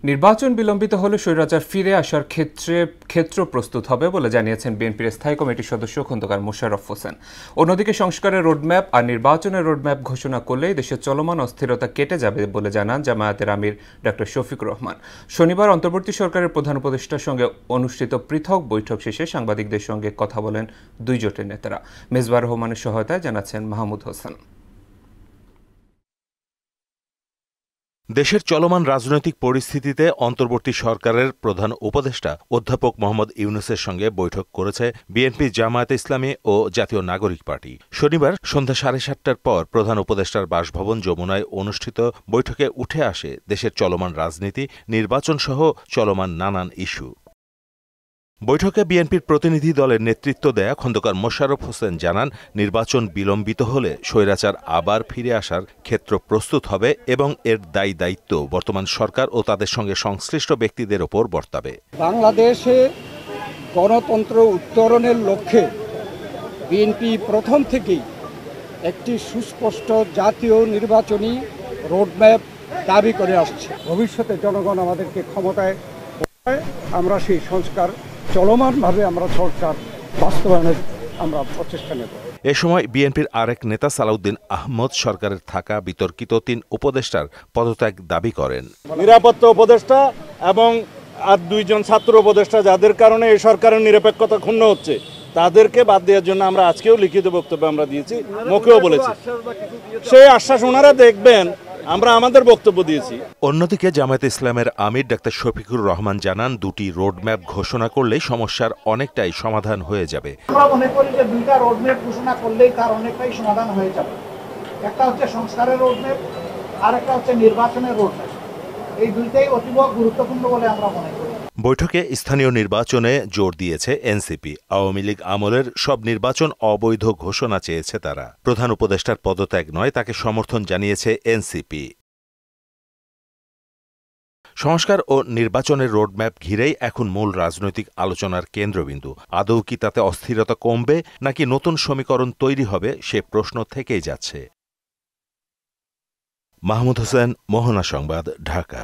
নির্বাচন বিলম্বিত হলে স্বৈরাচার ফিরে আসার ক্ষেত্র প্রস্তুত হবে বলে জানিয়েছেন বিএনপির স্থায়ী কমিটির সদস্য খন্দকার মোশাররফ হোসেন। অন্যদিকে সংস্কারের রোডম্যাপ আর নির্বাচনের রোডম্যাপ ঘোষণা করলেই দেশের চলমান অস্থিরতা কেটে যাবে বলে জানান জামায়াতের আমির ডক্টর শফিকুর রহমান। শনিবার অন্তর্বর্তী সরকারের প্রধান উপদেষ্টার সঙ্গে অনুষ্ঠিত পৃথক বৈঠক শেষে সাংবাদিকদের সঙ্গে কথা বলেন দুই জোটের নেতারা। মেজবাহ রহমানের সহায়তায় জানাচ্ছেন মাহমুদ হোসেন। দেশের চলমান রাজনৈতিক পরিস্থিতিতে অন্তর্বর্তী সরকারের প্রধান উপদেষ্টা অধ্যাপক মোহাম্মদ ইউনূসের সঙ্গে বৈঠক করেছে বিএনপি, জামায়াতে ইসলামী ও জাতীয় নাগরিক পার্টি। শনিবার সন্ধ্যা 7:30টার পর প্রধান উপদেষ্টার বাসভবন যমুনায় অনুষ্ঠিত বৈঠকে উঠে আসে দেশের চলমান রাজনীতি, নির্বাচন সহ চলমান নানান ইস্যু। বৈঠকে বিএনপির প্রতিনিধি দলের নেতৃত্ব দেয়া খন্দকার মোশাররফ হোসেন জানান, নির্বাচন বিলম্বিত হলে স্বৈরাচার আবার ফিরে আসার ক্ষেত্র প্রস্তুত হবে এবং এর দায়িত্ব বর্তমান সরকার ও তাদের সঙ্গে সংশ্লিষ্ট ব্যক্তিদের ওপর বর্তাবে। বাংলাদেশে গণতন্ত্র উত্তরণের লক্ষ্যে বিএনপি প্রথম থেকেই একটি সুস্পষ্ট জাতীয় নির্বাচনী রোডম্যাপ দাবি করে আসছে। ভবিষ্যতে জনগণ আমাদেরকে ক্ষমতায় আমরা সেই সংস্কার চলমানভাবে আমরা সরকার বাস্তবায়নের আমরা প্রচেষ্টা নেব। এ সময় বিএনপির আরেক নেতা সালাউদ্দিন আহমদ সরকারের থাকা বিতর্কিত 3 উপদেষ্টার পদত্যাগ দাবি করেন। নিরাপত্তা উপদেষ্টা এবং আর 2 জন ছাত্র উপদেষ্টা যাদের কারণে এই সরকারের নিরপেক্ষতা ক্ষুণ্ণ হচ্ছে, তাদেরকে বাদ দেওয়ার জন্য আমরা আজকেও লিখিত বক্তব্য আমরা দিয়েছি, মুখেও বলেছি। সেই আশ্বাস ওনারা দেখবেন, আমরা আমাদের বক্তব্য দিয়েছি। অন্যদিকে জামায়াতে ইসলামের আমির ডক্টর শফিকুর রহমান জানান, 2টি রোডম্যাপ ঘোষণা করলে সমস্যার অনেকটাই সমাধান হয়ে যাবে। আমরা মনে করি যে 2টা রোডম্যাপ ঘোষণা করলেই তার অনেকটাই সমাধান হয়ে যাবে। একটা হচ্ছে সংস্কারের রোডম্যাপ, আর একটা হচ্ছে নির্বাচনের রোডম্যাপ। এই দুইটাই অতীব গুরুত্বপূর্ণ বলে আমরা মনে করি। বৈঠকে স্থানীয় নির্বাচনে জোর দিয়েছে এনসিপি। আওয়ামী লীগ আমলের সব নির্বাচন অবৈধ ঘোষণা চেয়েছে তারা। প্রধান উপদেষ্টার পদত্যাগ নয়, তাকে সমর্থন জানিয়েছে এনসিপি। সংস্কার ও নির্বাচনের রোডম্যাপ ঘিরেই এখন মূল রাজনৈতিক আলোচনার কেন্দ্রবিন্দু। আদৌ কি তাতে অস্থিরতা কমবে নাকি নতুন সমীকরণ তৈরি হবে, সে প্রশ্ন থেকেই যাচ্ছে। মাহমুদ হোসেন, মোহনা সংবাদ, ঢাকা।